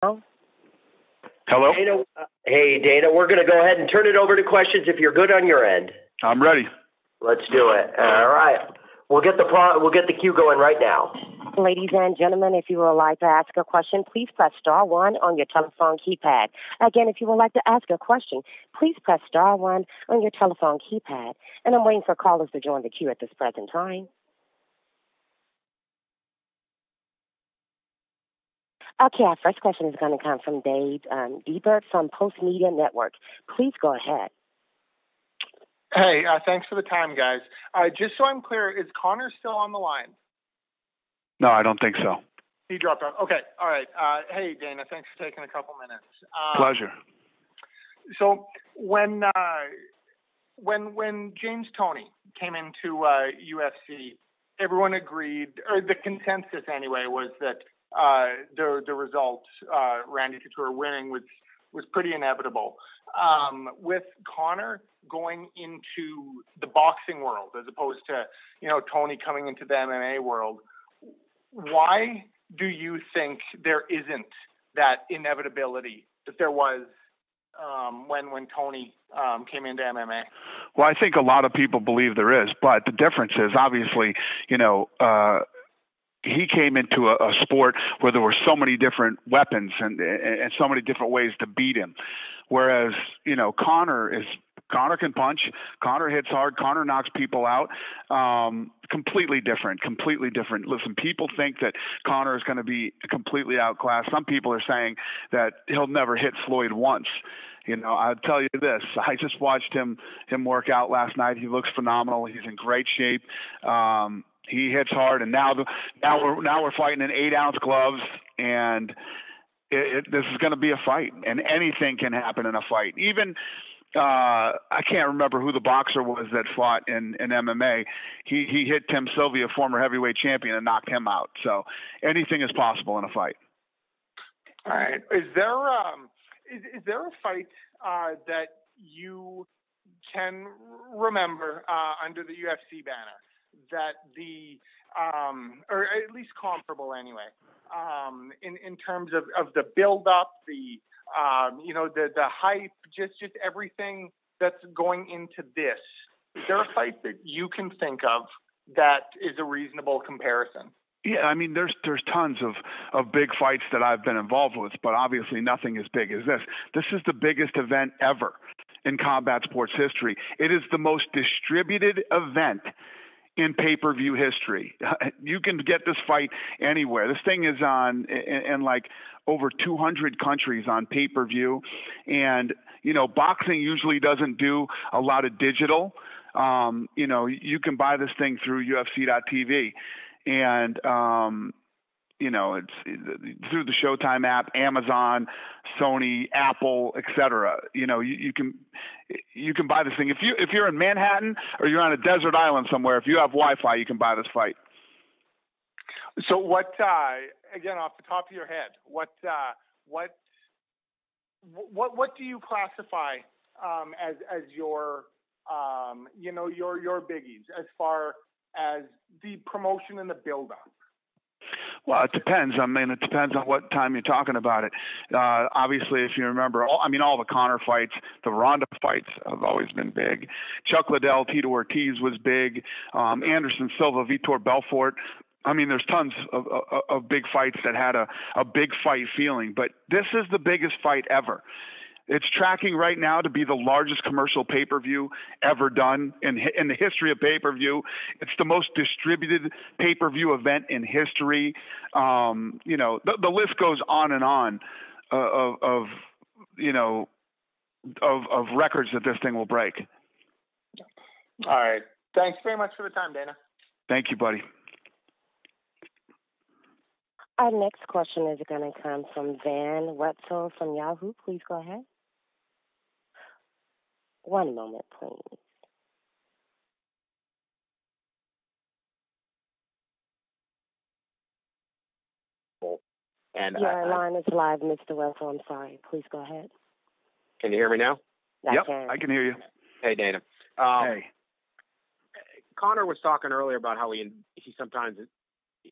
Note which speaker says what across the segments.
Speaker 1: Hello?
Speaker 2: Dana, hey, Dana, we're going to go ahead and turn it over to questions if you're good on your end.
Speaker 1: I'm ready.
Speaker 2: Let's do it. All right. We'll get the cue going right now.
Speaker 3: Ladies and gentlemen, if you would like to ask a question, please press star one on your telephone keypad. Again, if you would like to ask a question, please press star one on your telephone keypad. And I'm waiting for callers to join the queue at this present time. Okay, our first question is going to come from Dave Ebert from Post Media Network. Please go ahead.
Speaker 4: Hey, thanks for the time, guys. Just so I'm clear, is Conor still on the line?
Speaker 1: No, I don't think so.
Speaker 4: He dropped off. Okay, all right. Hey, Dana, thanks for taking a couple minutes.
Speaker 1: Pleasure.
Speaker 4: So when James Toney came into UFC, everyone agreed, or the consensus anyway, was that the result, Randy Couture winning, was pretty inevitable. With Conor going into the boxing world as opposed to, Toney coming into the MMA world, why do you think there isn't that inevitability that there was when Toney came into MMA?
Speaker 1: Well, I think a lot of people believe there is, but the difference is obviously, he came into a sport where there were so many different weapons and so many different ways to beat him. Whereas, Conor can punch, Conor hits hard, Conor knocks people out. Completely different. Listen, people think that Conor is going to be completely outclassed. Some people are saying that he'll never hit Floyd once. I'll tell you this. I just watched him work out last night. He looks phenomenal. He's in great shape. He hits hard, and now we're fighting in 8-ounce gloves, and this is going to be a fight, and anything can happen in a fight. Even I can't remember who the boxer was that fought in MMA. He hit Tim Sylvia, former heavyweight champion, and knocked him out. So anything is possible in a fight.
Speaker 4: All right. Is there a fight that you can remember under the UFC banner that or at least comparable anyway, in terms of the build up, the hype, just everything that's going into this? Is there a fight that you can think of that is a reasonable comparison?
Speaker 1: Yeah, I mean, there's tons of big fights that I've been involved with, but obviously nothing as big as this. This is the biggest event ever in combat sports history. It is the most distributed event in pay-per-view history. You can get this fight anywhere. This thing is on in like over 200 countries on pay-per-view. And, boxing usually doesn't do a lot of digital. You can buy this thing through UFC.tv. And, it's through the Showtime app, Amazon, Sony, Apple, etc. You can buy this thing. If you're in Manhattan or you're on a desert island somewhere, if you have Wi-Fi, you can buy this fight.
Speaker 4: So what, again, off the top of your head, what do you classify as your biggies as far as the promotion and the build-up?
Speaker 1: Well, it depends. I mean, it depends on what time you're talking about it. Obviously, if you remember, all the Conor fights, the Ronda fights have always been big. Chuck Liddell, Tito Ortiz was big. Anderson Silva, Vitor Belfort. I mean, there's tons of big fights that had a big fight feeling. But this is the biggest fight ever. It's tracking right now to be the largest commercial pay-per-view ever done in the history of pay-per-view. It's the most distributed pay-per-view event in history. The list goes on and on of records that this thing will break.
Speaker 4: All right. Thanks very much for the time, Dana.
Speaker 1: Thank you, buddy.
Speaker 3: Our next question is going to come from Van Wetzel from Yahoo. Please go ahead. One moment, please.
Speaker 5: And
Speaker 3: Your line is live, Mr. Wetzel. I'm sorry. Please go ahead.
Speaker 5: Can you hear me now?
Speaker 1: I can hear you.
Speaker 5: Hey, Dana.
Speaker 1: Hey.
Speaker 5: Conor was talking earlier about how he sometimes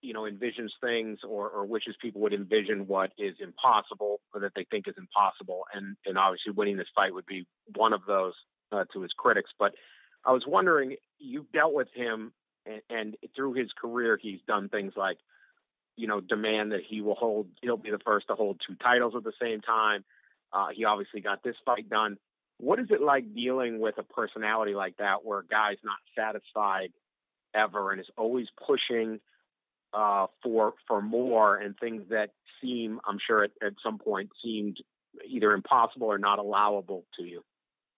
Speaker 5: envisions things or wishes people would envision what is impossible or that they think is impossible. And obviously winning this fight would be one of those to his critics. But I was wondering, you've dealt with him and through his career, he's done things like, demand that he'll be the first to hold 2 titles at the same time. He obviously got this fight done. What is it like dealing with a personality like that where a guy's not satisfied ever and is always pushing for more and things that seem, I'm sure at some point seemed either impossible or not allowable to you?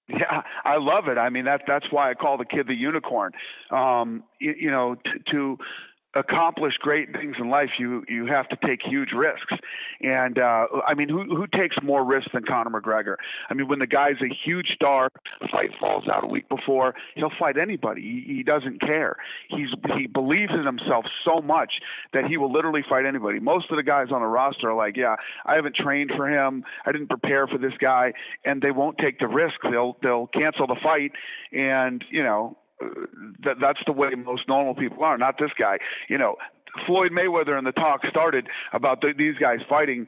Speaker 1: Yeah, I love it. I mean, that's why I call the kid the unicorn. To accomplish great things in life, you have to take huge risks. And I mean, who takes more risks than Conor McGregor? I mean, when the guy's a huge star, the fight falls out a week before, he'll fight anybody. He doesn't care. He believes in himself so much that he will literally fight anybody. Most of the guys on the roster are like, yeah, I haven't trained for him, I didn't prepare for this guy, and they won't take the risk. They'll cancel the fight, and that's the way most normal people are, not this guy. Floyd Mayweather and the talk started about these guys fighting.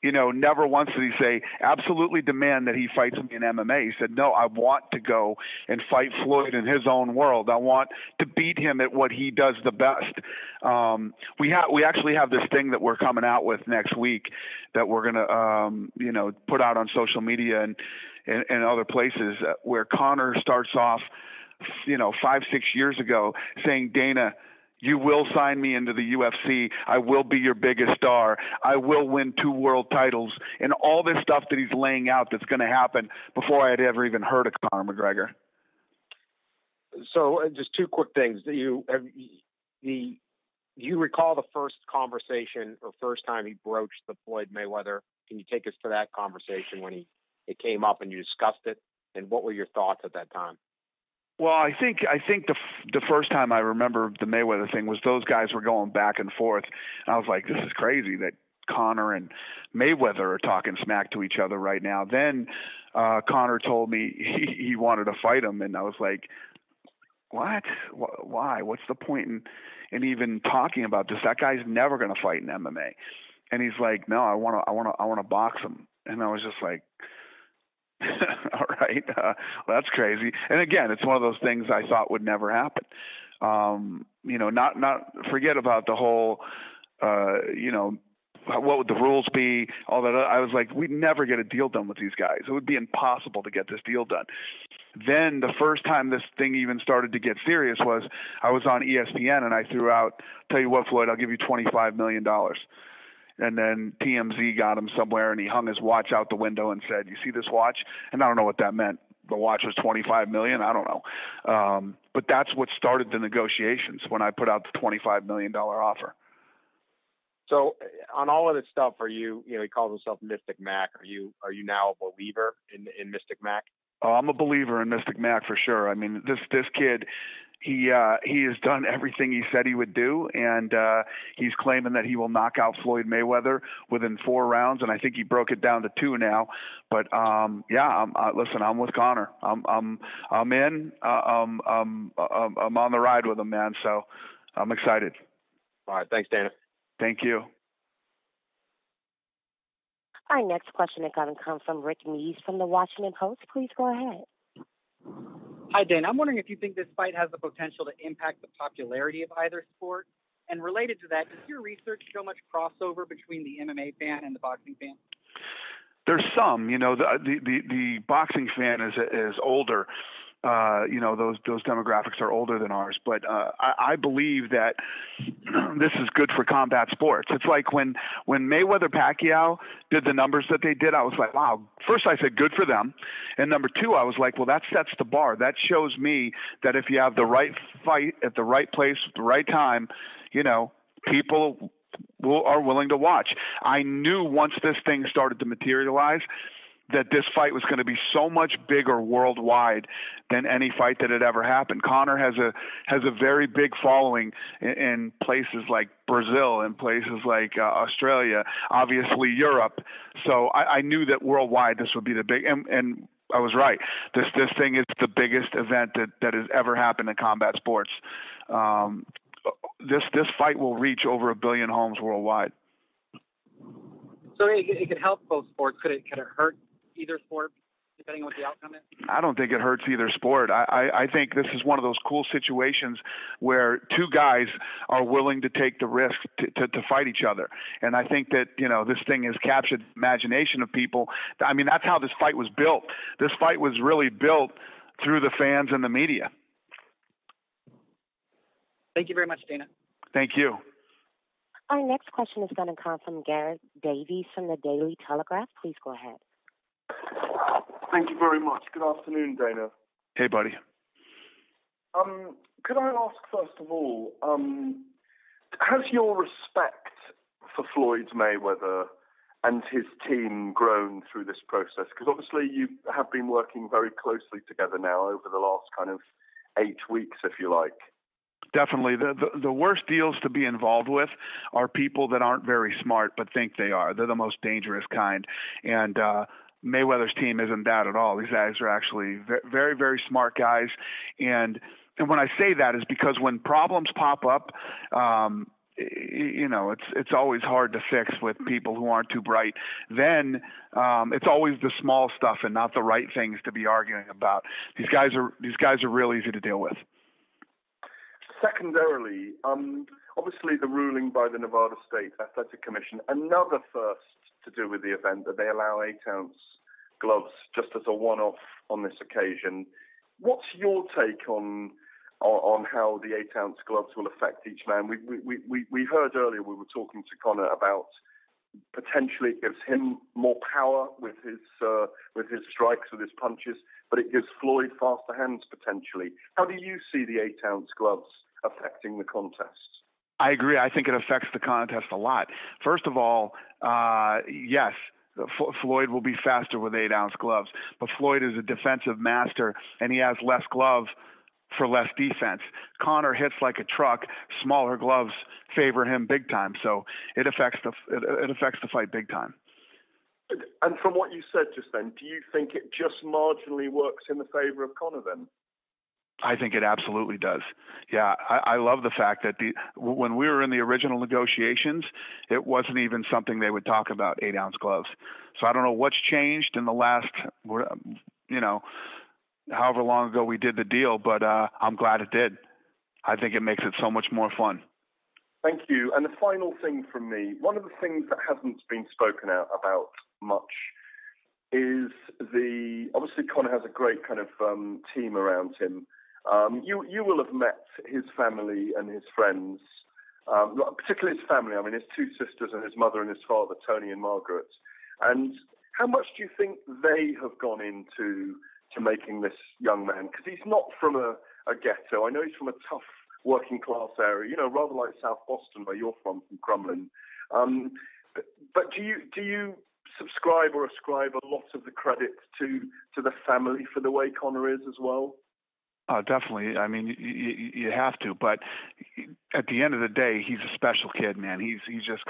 Speaker 1: Never once did he say, absolutely demand that he fights me in MMA. He said, no, I want to go and fight Floyd in his own world. I want to beat him at what he does the best. We actually have this thing that we're coming out with next week that we're going to, put out on social media and other places where Conor starts off 5-6 years ago saying, Dana, you will sign me into the UFC. I will be your biggest star. I will win 2 world titles, and all this stuff that he's laying out that's going to happen before I had ever even heard of Conor McGregor.
Speaker 5: So just 2 quick things. Do you recall the first conversation or first time he broached the Floyd Mayweather? Can you take us to that conversation when it came up and you discussed it, and what were your thoughts at that time?
Speaker 1: Well, I think the first time I remember the Mayweather thing was those guys were going back and forth. And I was like, this is crazy that Conor and Mayweather are talking smack to each other right now. Then Conor told me he wanted to fight him, and I was like, what? Why? What's the point in even talking about this? That guy's never going to fight in MMA. And he's like, no, I want to box him. And I was just like, all right, well, that's crazy. And again, it's one of those things I thought would never happen. Not forget about the whole, what would the rules be? All that. I was like, we'd never get a deal done with these guys. It would be impossible to get this deal done. Then the first time this thing even started to get serious was I was on ESPN and I threw out, tell you what, Floyd, I'll give you $25 million. And then TMZ got him somewhere, and he hung his watch out the window and said, you see this watch? And I don't know what that meant. The watch was $25 million. I don't know. But that's what started the negotiations when I put out the $25 million offer.
Speaker 5: So on all of this stuff, are you, he calls himself Mystic Mac. Are you now a believer in Mystic Mac?
Speaker 1: Oh, I'm a believer in Mystic Mac for sure. I mean, this kid, he has done everything he said he would do, and he's claiming that he will knock out Floyd Mayweather within 4 rounds, and I think he broke it down to 2 now. But listen, I'm with Conor. I'm in. I'm on the ride with him, man. So I'm excited.
Speaker 5: All right, thanks, Dana.
Speaker 1: Thank you.
Speaker 3: Our next question is going to come from Rick Mees from the Washington Post. Please go ahead.
Speaker 6: Hi, Dana. I'm wondering if you think this fight has the potential to impact the popularity of either sport. And related to that, does your research show much crossover between the MMA fan and the boxing fan?
Speaker 1: There's some. The boxing fan is older. Those demographics are older than ours, but I believe that this is good for combat sports. It's like when Mayweather Pacquiao did the numbers that they did, I was like, wow. First I said good for them, and number 2, I was like, well, that sets the bar. That shows me that if you have the right fight at the right place at the right time, people are willing to watch. I knew once this thing started to materialize that this fight was going to be so much bigger worldwide than any fight that had ever happened. Conor has a very big following in places like Brazil and places like Australia, obviously Europe. So I knew that worldwide this would be the big, and I was right. This thing is the biggest event that has ever happened in combat sports. this fight will reach over 1 billion homes worldwide.
Speaker 6: So it could help both sports. Could it hurt either sport, depending on what the outcome is?
Speaker 1: I don't think it hurts either sport. I think this is one of those cool situations where two guys are willing to take the risk to fight each other. And I think that, this thing has captured the imagination of people. I mean, that's how this fight was built. This fight was really built through the fans and the media.
Speaker 6: Thank you very much, Dana.
Speaker 1: Thank you.
Speaker 3: Our next question is going to come from Garrett Davies from the Daily Telegraph. Please go ahead.
Speaker 7: Thank you very much. Good afternoon, Dana.
Speaker 1: Hey, buddy.
Speaker 7: Could I ask, first of all, has your respect for Floyd Mayweather and his team grown through this process? Because obviously you have been working very closely together now over the last kind of 8 weeks, if you like.
Speaker 1: Definitely. The worst deals to be involved with are people that aren't very smart but think they are. They're the most dangerous kind. And Mayweather's team isn't that at all. These guys are actually very, very smart guys. And when I say that is because when problems pop up, it's always hard to fix with people who aren't too bright. Then it's always the small stuff and not the right things to be arguing about. These guys are real easy to deal with.
Speaker 7: Secondarily, obviously the ruling by the Nevada State Athletic Commission, another first to do with the event, that they allow 8-ounce gloves just as a one-off on this occasion. What's your take on how the 8-ounce gloves will affect each man? We heard earlier, we were talking to Conor about potentially it gives him more power with his strikes, with his punches, but it gives Floyd faster hands potentially. How do you see the 8-ounce gloves affecting the contest?
Speaker 1: I agree. I think it affects the contest a lot. First of all, yes, Floyd will be faster with 8-ounce gloves, but Floyd is a defensive master, and he has less glove for less defense. Conor hits like a truck. Smaller gloves favor him big time, so it affects the fight big time.
Speaker 7: And from what you said just then, do you think it just marginally works in the favor of Conor then?
Speaker 1: I think it absolutely does. Yeah, I love the fact that when we were in the original negotiations, it wasn't even something they would talk about, 8-ounce gloves. So I don't know what's changed in the last, however long ago we did the deal, but I'm glad it did. I think it makes it so much more fun.
Speaker 7: Thank you. And the final thing from me, one of the things that hasn't been spoken out about much is obviously Conor has a great kind of team around him. You will have met his family and his friends, particularly his family. I mean, his two sisters and his mother and his father, Tony and Margaret. And how much do you think they have gone into making this young man? Because he's not from a ghetto. I know he's from a tough working class area, rather like South Boston, where you're from Crumlin. But do you subscribe or ascribe a lot of the credit to the family for the way Conor is as well?
Speaker 1: Oh, definitely. I mean, you have to, but at the end of the day, he's a special kid, man. He's just,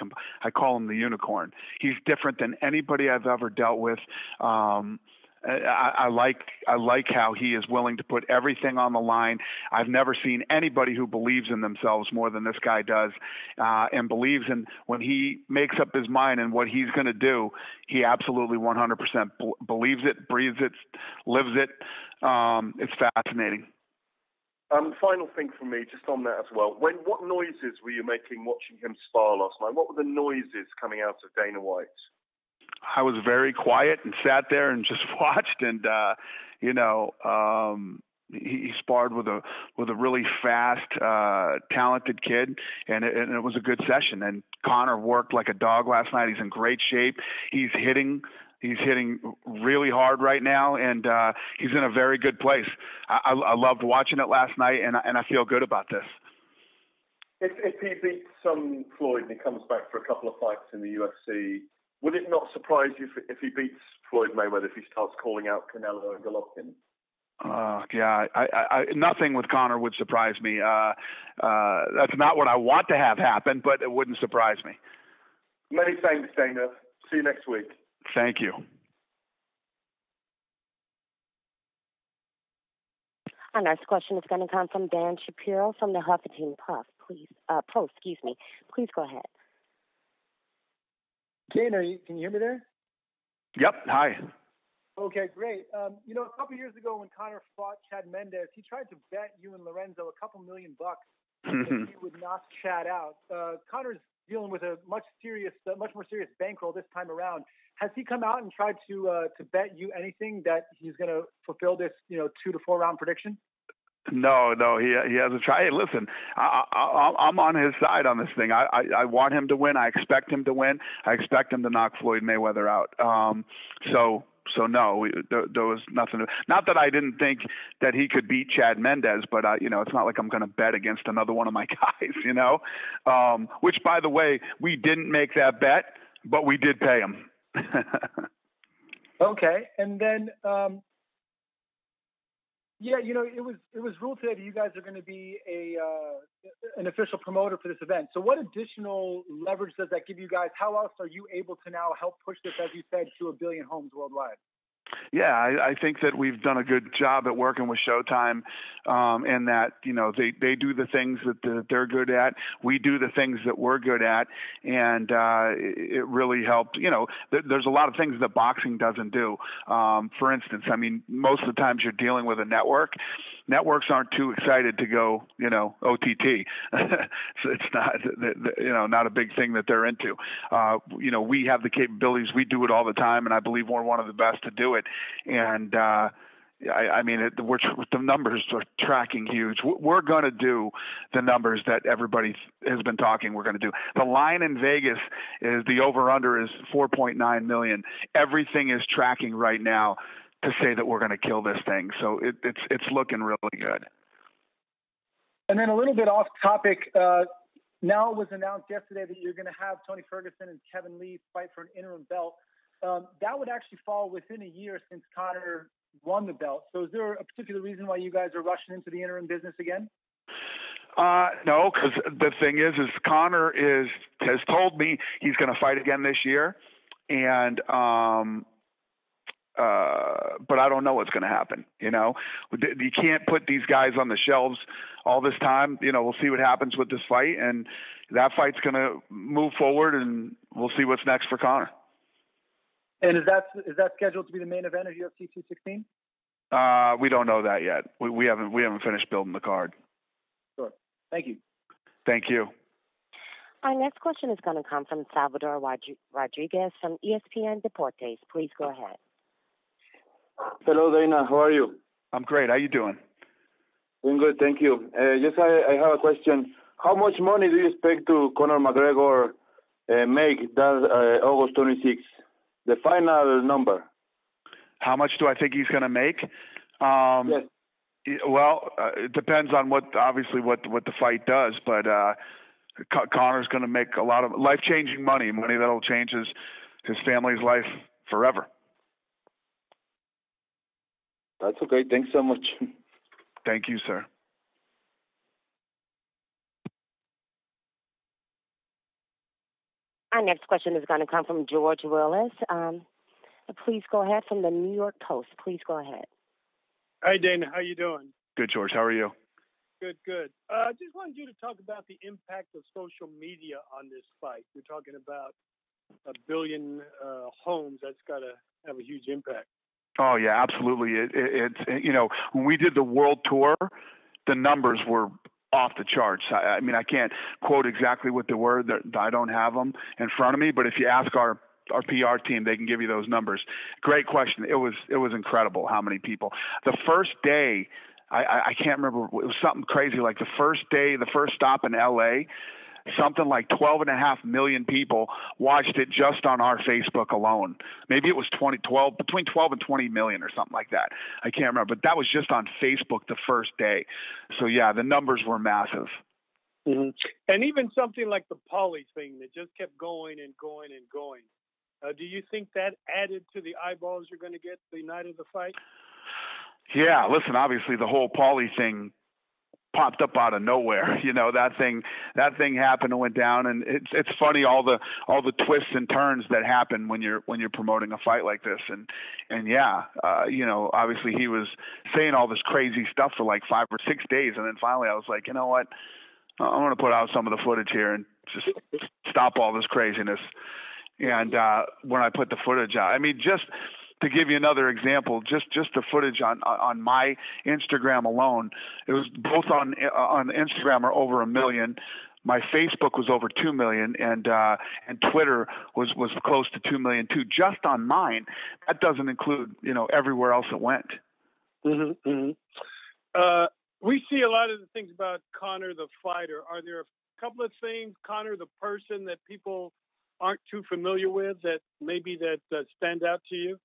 Speaker 1: I call him the unicorn. He's different than anybody I've ever dealt with. I like how he is willing to put everything on the line. I've never seen anybody who believes in themselves more than this guy does, and believes in when he makes up his mind and what he's going to do. He absolutely 100% believes it, breathes it, lives it. It's fascinating.
Speaker 7: Final thing from me, just on that as well. What noises were you making watching him spar last night? What were the noises coming out of Dana White?
Speaker 1: I was very quiet and sat there and just watched, and he sparred with a really fast, talented kid, and it was a good session. And Conor worked like a dog last night. He's in great shape. He's hitting really hard right now, and he's in a very good place. I loved watching it last night, and I feel good about this.
Speaker 7: If he beats Floyd and he comes back for a couple of fights in the UFC, would it not surprise you if he beats Floyd Mayweather, if he starts calling out Canelo and Golovkin?
Speaker 1: Yeah, I nothing with Conor would surprise me. That's not what I want to have happen, but it wouldn't surprise me.
Speaker 7: Many thanks, Dana. See you next week.
Speaker 1: Thank you.
Speaker 3: Our next question is going to come from Dan Shapiro from the Huffington Post. Excuse me. Please go ahead.
Speaker 8: Dana, can you hear me there?
Speaker 1: Yep. Hi.
Speaker 8: Okay, great. A couple of years ago when Conor fought Chad Mendes, he tried to bet you and Lorenzo a couple $1 million that he would knock Chad out. Conor's dealing with a much more serious bankroll this time around. Has he come out and tried to bet you anything that he's going to fulfill this 2 to 4 round prediction?
Speaker 1: No, he hasn't tried. Hey, listen, I'm on his side on this thing. I want him to win. I expect him to win. I expect him to knock Floyd Mayweather out. So no, there was nothing. Not that I didn't think that he could beat Chad Mendes, but it's not like I'm going to bet against another one of my guys. Which, by the way, we didn't make that bet, but we did pay him.
Speaker 8: Okay, and then. It was ruled today that you guys are going to be an official promoter for this event. So what additional leverage does that give you guys? How else are you able to now help push this, as you said, to 1 billion homes worldwide?
Speaker 1: Yeah, I think that we've done a good job at working with Showtime, and that they do the things that they're good at. We do the things that we're good at, and it really helped. There's a lot of things that boxing doesn't do. For instance, most of the times you're dealing with a network. Networks aren't too excited to go, OTT. So it's not a big thing that they're into. We have the capabilities. We do it all the time, and I believe we're one of the best to do it. And the numbers are tracking huge. We're going to do the numbers that everybody has been talking we're going to do. The line in Vegas is the over-under is 4.9 million. Everything is tracking right now to say that we're going to kill this thing. So it's looking really good.
Speaker 8: And then a little bit off topic, now it was announced yesterday that you're going to have Tony Ferguson and Kevin Lee fight for an interim belt. That would actually fall within a year since Conor won the belt. So is there a particular reason why you guys are rushing into the interim business again?
Speaker 1: No, because the thing is Conor has told me he's going to fight again this year, and but I don't know what's going to happen. You can't put these guys on the shelves all this time. We'll see what happens with this fight, and that fight's going to move forward, and we'll see what's next for Conor.
Speaker 8: And is that scheduled to be the main event of UFC 216?
Speaker 1: We don't know that yet. We haven't finished building the card.
Speaker 8: Sure. Thank you.
Speaker 1: Thank you.
Speaker 3: Our next question is going to come from Salvador Rodriguez from ESPN Deportes. Please go ahead.
Speaker 9: Hello, Dana. How are you?
Speaker 1: I'm great. How you doing?
Speaker 9: Doing good, thank you. I have a question. How much money do you expect to Conor McGregor make that August 26th? The final number.
Speaker 1: How much do I think he's going to make?
Speaker 9: Yes.
Speaker 1: Well, it depends on what the fight does, but Conor's going to make a lot of life-changing money that'll change his family's life forever.
Speaker 9: That's okay. Thanks so much.
Speaker 1: Thank you, sir.
Speaker 3: Our next question is going to come from George Willis. Please go ahead, from the New York Post. Please go ahead.
Speaker 10: Hi, Dana. How you doing?
Speaker 1: Good, George. How are you?
Speaker 10: Good. Just wanted you to talk about the impact of social media on this fight. We're talking about 1 billion homes. That's got to have a huge impact.
Speaker 1: Oh, yeah, absolutely. It's when we did the world tour, the numbers were off the charts. I can't quote exactly what they were. I don't have them in front of me, but if you ask our PR team, they can give you those numbers. Great question. It was incredible how many people. The first day, I can't remember. It was something crazy. Like the first day, the first stop in L.A., something like 12.5 million people watched it just on our Facebook alone. Maybe it was between 12 and 20 million or something like that. I can't remember, but that was just on Facebook the first day. So yeah, the numbers were massive.
Speaker 10: Mm-hmm. And even something like the Pauly thing that just kept going and going and going. Do you think that added to the eyeballs you're going to get the night of the fight?
Speaker 1: Yeah, listen, obviously the whole Pauly thing popped up out of nowhere. That thing happened and went down, and it's funny all the twists and turns that happen when you're promoting a fight like this. And yeah, obviously he was saying all this crazy stuff for like 5 or 6 days, and then finally I was like, you know what? I'm going to put out some of the footage here and just stop all this craziness. And when I put the footage out, I mean, just to give you another example, just the footage on my Instagram alone, it was both on Instagram are over 1 million. My Facebook was over 2 million, and Twitter was close to 2 million too, just on mine. That doesn't include everywhere else it went.
Speaker 10: Mm-hmm, mm-hmm. We see a lot of the things about Conor the fighter. Are there a couple of things, Conor the person, that people aren't too familiar with that maybe stand out to you?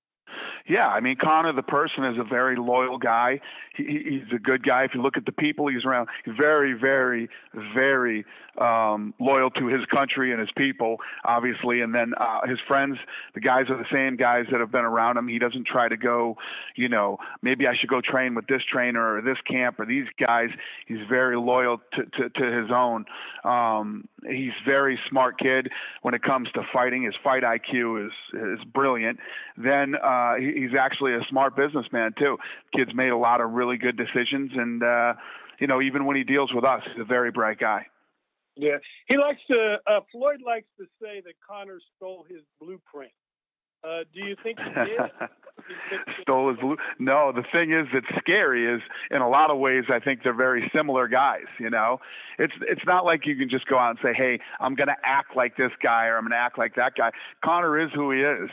Speaker 1: Yeah, I mean, Conor the person is a very loyal guy. He's a good guy. If you look at the people he's around, he's very, very, very loyal to his country and his people, obviously. And then his friends, the guys are the same guys that have been around him. He doesn't try to go, maybe I should go train with this trainer or this camp or these guys. He's very loyal to his own. He's a very smart kid when it comes to fighting. His fight IQ is brilliant. Then he's actually a smart businessman too. Kid's made a lot of really good decisions, and even when he deals with us, he's a very bright guy.
Speaker 10: Yeah, he likes to. Floyd likes to say that Conor stole his blueprint. Do you think he did?
Speaker 1: Stole his blue? No, the thing is that's scary is in a lot of ways I think they're very similar guys. It's not like you can just go out and say, hey, I'm going to act like this guy or I'm going to act like that guy. Conor is who he is.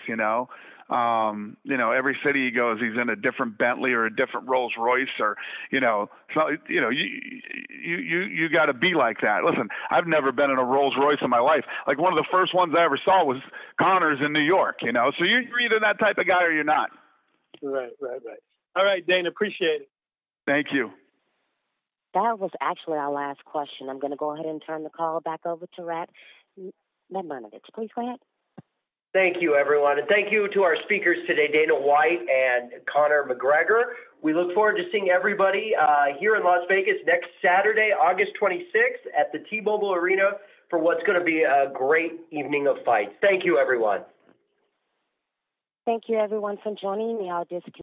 Speaker 1: Every city he goes, he's in a different Bentley or a different Rolls Royce, or you got to be like that. Listen, I've never been in a Rolls Royce in my life. Like one of the first ones I ever saw was Conor's in New York. So you're either that type of guy or you're not.
Speaker 10: Right. All right, Dana, appreciate it.
Speaker 1: Thank you.
Speaker 3: That was actually our last question. I'm going to go ahead and turn the call back over to Rat Medmanovich. Please go ahead.
Speaker 2: Thank you, everyone. And thank you to our speakers today, Dana White and Conor McGregor. We look forward to seeing everybody here in Las Vegas next Saturday, August 26th at the T-Mobile Arena for what's going to be a great evening of fights. Thank you, everyone.
Speaker 3: Thank you, everyone, for joining me. I'll just